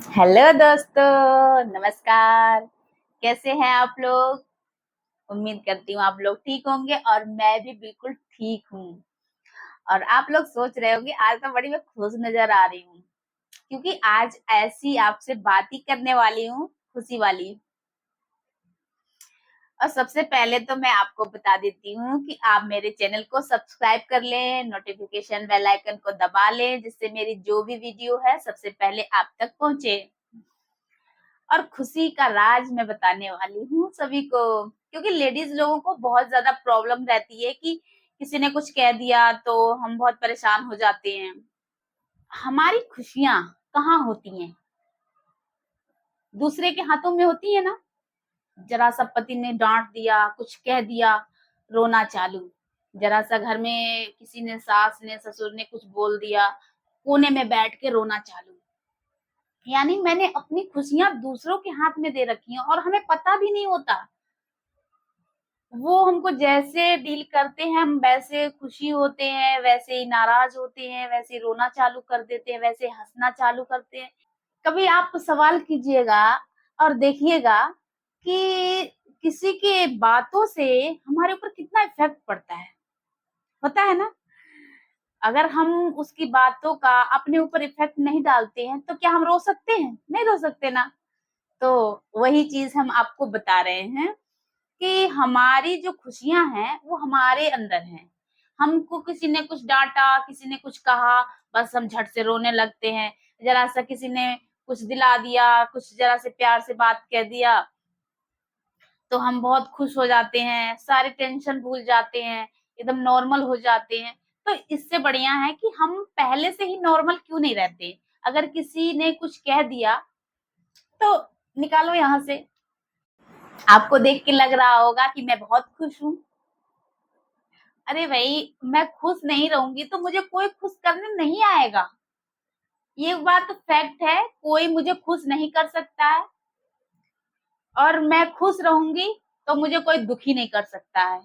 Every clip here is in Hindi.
हेलो दोस्तों, नमस्कार। कैसे हैं आप लोग? उम्मीद करती हूँ आप लोग ठीक होंगे और मैं भी बिल्कुल ठीक हूँ। और आप लोग सोच रहे होंगे आज तो बड़ी मैं खुश नजर आ रही हूँ, क्योंकि आज ऐसी आपसे बात ही करने वाली हूँ, खुशी वाली। और सबसे पहले तो मैं आपको बता देती हूँ कि आप मेरे चैनल को सब्सक्राइब कर लें, नोटिफिकेशन बेल आइकन को दबा लें, जिससे मेरी जो भी वीडियो है सबसे पहले आप तक पहुंचे। और खुशी का राज मैं बताने वाली हूँ सभी को, क्योंकि लेडीज लोगों को बहुत ज्यादा प्रॉब्लम रहती है कि किसी ने कुछ कह दिया तो हम बहुत परेशान हो जाते हैं। हमारी खुशियां कहाँ होती हैं? दूसरे के हाथों में होती है ना। जरा सा पति ने डांट दिया, कुछ कह दिया, रोना चालू। जरा सा घर में किसी ने, सास ने, ससुर ने कुछ बोल दिया, कोने में बैठ के रोना चालू। यानी मैंने अपनी खुशियां दूसरों के हाथ में दे रखी हैं और हमें पता भी नहीं होता। वो हमको जैसे डील करते हैं हम वैसे खुशी होते हैं, वैसे ही नाराज होते हैं, वैसे ही रोना चालू कर देते हैं, वैसे हंसना चालू करते हैं। कभी आप सवाल कीजिएगा और देखिएगा कि किसी के बातों से हमारे ऊपर कितना इफेक्ट पड़ता है। पता है ना? अगर हम उसकी बातों का अपने ऊपर इफेक्ट नहीं डालते हैं तो क्या हम रो सकते हैं? नहीं रो सकते ना। तो वही चीज हम आपको बता रहे हैं कि हमारी जो खुशियां हैं वो हमारे अंदर हैं। हमको किसी ने कुछ डांटा, किसी ने कुछ कहा, बस हम झट से रोने लगते हैं। जरा सा किसी ने कुछ दिला दिया, कुछ जरा से प्यार से बात कह दिया, तो हम बहुत खुश हो जाते हैं, सारे टेंशन भूल जाते हैं, एकदम नॉर्मल हो जाते हैं। तो इससे बढ़िया है कि हम पहले से ही नॉर्मल क्यों नहीं रहते। अगर किसी ने कुछ कह दिया तो निकालो यहाँ से। आपको देख के लग रहा होगा कि मैं बहुत खुश हूँ। अरे भाई, मैं खुश नहीं रहूंगी तो मुझे कोई खुश करने नहीं आएगा। ये बात तो फैक्ट है, कोई मुझे खुश नहीं कर सकता है। और मैं खुश रहूंगी तो मुझे कोई दुखी नहीं कर सकता है।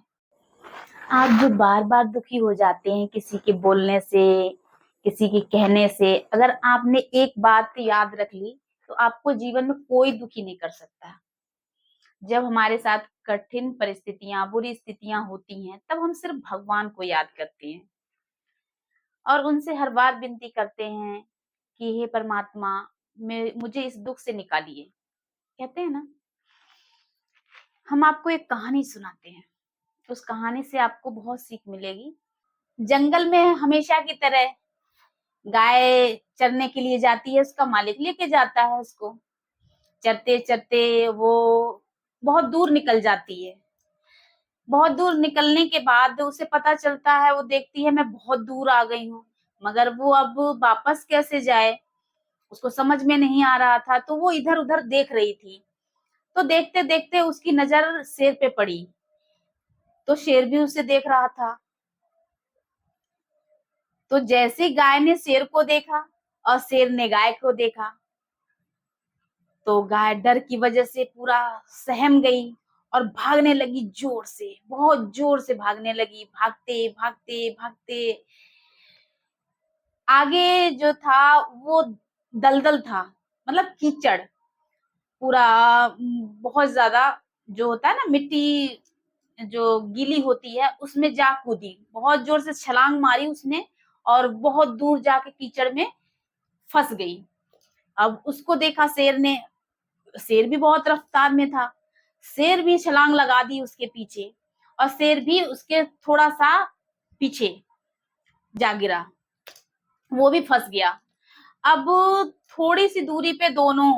आप जो बार बार दुखी हो जाते हैं किसी के बोलने से, किसी के कहने से, अगर आपने एक बात याद रख ली तो आपको जीवन में कोई दुखी नहीं कर सकता। जब हमारे साथ कठिन परिस्थितियां, बुरी स्थितियां होती हैं, तब हम सिर्फ भगवान को याद करते हैं और उनसे हर बार विनती करते हैं कि हे परमात्मा, मुझे इस दुख से निकालिए। कहते हैं ना। हम आपको एक कहानी सुनाते हैं, उस कहानी से आपको बहुत सीख मिलेगी। जंगल में हमेशा की तरह गाय चरने के लिए जाती है, उसका मालिक लेके जाता है उसको। चरते चरते वो बहुत दूर निकल जाती है। बहुत दूर निकलने के बाद उसे पता चलता है, वो देखती है मैं बहुत दूर आ गई हूँ, मगर वो अब वापस कैसे जाए उसको समझ में नहीं आ रहा था। तो वो इधर उधर देख रही थी। तो देखते देखते उसकी नजर शेर पे पड़ी। तो शेर भी उसे देख रहा था। तो जैसे गाय ने शेर को देखा और शेर ने गाय को देखा, तो गाय डर की वजह से पूरा सहम गई और भागने लगी जोर से, बहुत जोर से भागने लगी। भागते भागते भागते आगे जो था वो दलदल था, मतलब कीचड़ पूरा, बहुत ज्यादा जो होता है ना, मिट्टी जो गीली होती है उसमें जा कूदी, बहुत जोर से छलांग मारी उसने और बहुत दूर जाके कीचड़ में फंस गई। अब उसको देखा शेर ने। शेर भी बहुत रफ्तार में था। शेर भी छलांग लगा दी उसके पीछे और शेर भी उसके थोड़ा सा पीछे जा गिरा, वो भी फंस गया। अब थोड़ी सी दूरी पे दोनों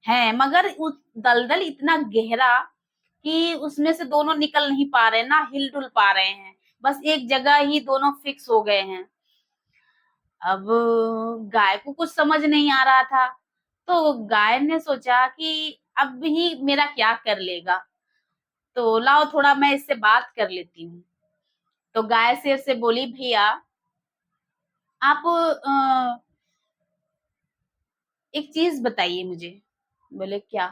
हैं, मगर उस दलदल इतना गहरा कि उसमें से दोनों निकल नहीं पा रहे, ना हिल डुल पा रहे हैं, बस एक जगह ही दोनों फिक्स हो गए हैं। अब गाय को कुछ समझ नहीं आ रहा था। तो गाय ने सोचा कि अब ही मेरा क्या कर लेगा, तो लाओ थोड़ा मैं इससे बात कर लेती हूँ। तो गाय शेर से बोली, भैया आप एक चीज बताइए मुझे। बोले क्या?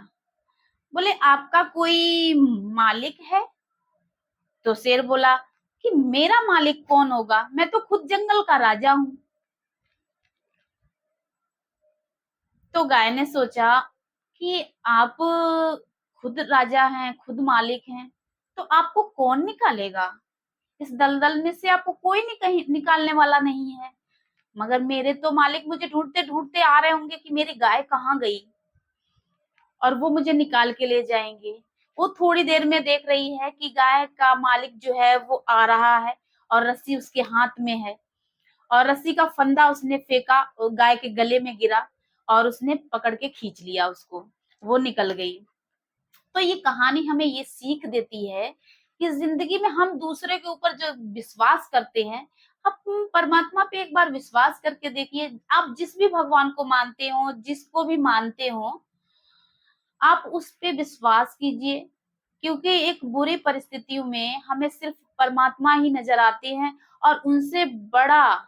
बोले आपका कोई मालिक है? तो शेर बोला कि मेरा मालिक कौन होगा, मैं तो खुद जंगल का राजा हूँ। तो गाय ने सोचा कि आप खुद राजा हैं, खुद मालिक हैं, तो आपको कौन निकालेगा? इस दलदल में से आपको कोई कहीं निकालने वाला नहीं है। मगर मेरे तो मालिक मुझे ढूंढते ढूंढते आ रहे होंगे कि मेरी गाय कहाँ गई, और वो मुझे निकाल के ले जाएंगे। वो थोड़ी देर में देख रही है कि गाय का मालिक जो है वो आ रहा है, और रस्सी उसके हाथ में है, और रस्सी का फंदा उसने फेंका और गाय के गले में गिरा, और उसने पकड़ के खींच लिया उसको। वो निकल गई। तो ये कहानी हमें ये सीख देती है कि जिंदगी में हम दूसरे के ऊपर जो विश्वास करते हैं, आप परमात्मा पे एक बार विश्वास करके देखिए। आप जिस भी भगवान को मानते हो, जिसको भी मानते हो, आप उस पे विश्वास कीजिए, क्योंकि एक बुरी परिस्थितियों में हमें सिर्फ परमात्मा ही नजर आते हैं, और उनसे बड़ा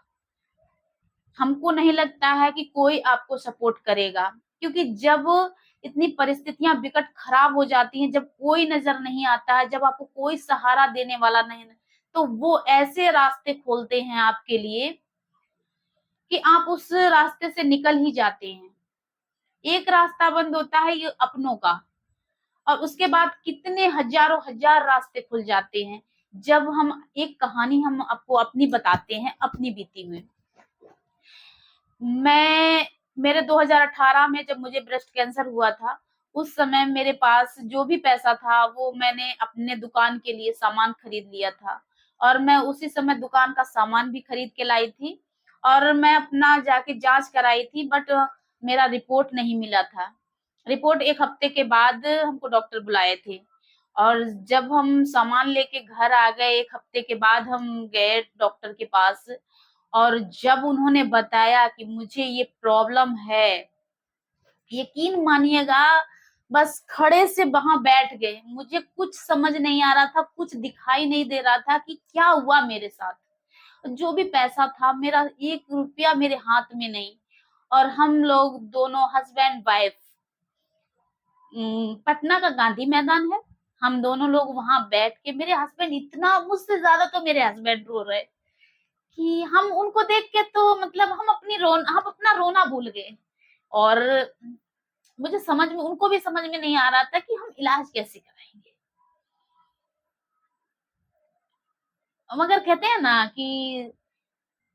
हमको नहीं लगता है कि कोई आपको सपोर्ट करेगा। क्योंकि जब इतनी परिस्थितियां विकट खराब हो जाती हैं, जब कोई नजर नहीं आता है, जब आपको कोई सहारा देने वाला नहीं, तो वो ऐसे रास्ते खोलते हैं आपके लिए कि आप उस रास्ते से निकल ही जाते हैं। एक रास्ता बंद होता है ये अपनों का, और उसके बाद कितने हजारों हजार रास्ते खुल जाते हैं। जब हम एक कहानी हम आपको अपनी बताते हैं, अपनी बीती हुई। मैं मेरे 2018 में जब मुझे ब्रेस्ट कैंसर हुआ था, उस समय मेरे पास जो भी पैसा था वो मैंने अपने दुकान के लिए सामान खरीद लिया था, और मैं उसी समय दुकान का सामान भी खरीद के लाई थी, और मैं अपना जाके जांच कराई थी, बट मेरा रिपोर्ट नहीं मिला था। रिपोर्ट 1 हफ्ते के बाद हमको डॉक्टर बुलाए थे, और जब हम सामान लेके घर आ गए 1 हफ्ते के बाद हम गए डॉक्टर के पास, और जब उन्होंने बताया कि मुझे ये प्रॉब्लम है, यकीन मानिएगा, बस खड़े से वहां बैठ गए। मुझे कुछ समझ नहीं आ रहा था, कुछ दिखाई नहीं दे रहा था कि क्या हुआ मेरे साथ। जो भी पैसा था मेरा 1 रुपया मेरे हाथ में नहीं, और हम लोग दोनों हस्बैंड वाइफ, पटना का गांधी मैदान है, हम दोनों लोग वहां बैठ के, मेरे हस्बैंड इतना, मुझसे ज्यादा तो मेरे हस्बैंड रो रहे कि हम उनको देख के तो मतलब हम अपना रोना भूल गए। और मुझे समझ में, उनको भी समझ में नहीं आ रहा था कि हम इलाज कैसे कराएंगे। मगर कहते हैं ना कि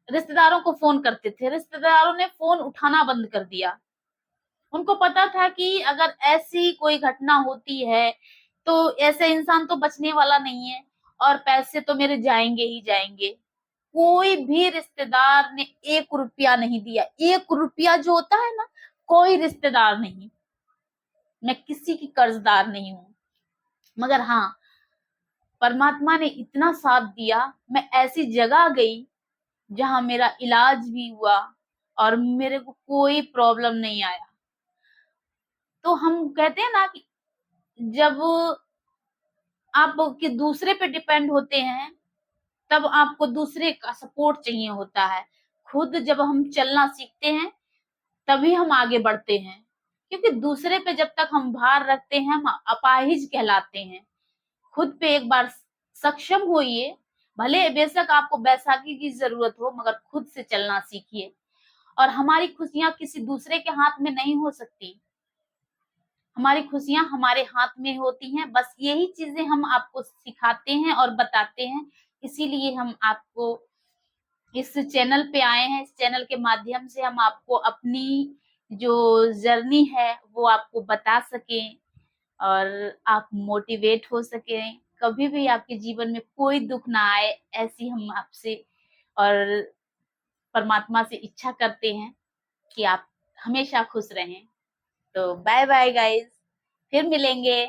रिश्तेदारों को फोन करते थे, रिश्तेदारों ने फोन उठाना बंद कर दिया। उनको पता था कि अगर ऐसी कोई घटना होती है तो ऐसे इंसान तो बचने वाला नहीं है, और पैसे तो मेरे जाएंगे ही जाएंगे। कोई भी रिश्तेदार ने 1 रुपया नहीं दिया। 1 रुपया जो होता है ना, कोई रिश्तेदार नहीं। मैं किसी की कर्जदार नहीं हूं। मगर हाँ, परमात्मा ने इतना साथ दिया, मैं ऐसी जगह गई जहां मेरा इलाज भी हुआ, और मेरे को कोई प्रॉब्लम नहीं आया। तो हम कहते हैं ना कि जब आप कि दूसरे पे डिपेंड होते हैं, तब आपको दूसरे का सपोर्ट चाहिए होता है। खुद जब हम चलना सीखते हैं, तभी हम आगे बढ़ते हैं। क्योंकि दूसरे पे जब तक हम भार रखते हैं, हम अपाहिज कहलाते हैं। खुद पे एक बार सक्षम होइए। भले बेशक आपको बैसाखी की जरूरत हो, मगर खुद से चलना सीखिए। और हमारी खुशियां किसी दूसरे के हाथ में नहीं हो सकती। हमारी खुशियां हमारे हाथ में होती हैं। बस यही चीजें हम आपको सिखाते हैं और बताते हैं। इसीलिए हम आपको इस चैनल पे आए हैं। इस चैनल के माध्यम से हम आपको अपनी जो जर्नी है वो आपको बता सकें, और आप मोटिवेट हो सकें। कभी भी आपके जीवन में कोई दुख ना आए, ऐसी हम आपसे और परमात्मा से इच्छा करते हैं कि आप हमेशा खुश रहें। तो बाय बाय गाइस, फिर मिलेंगे।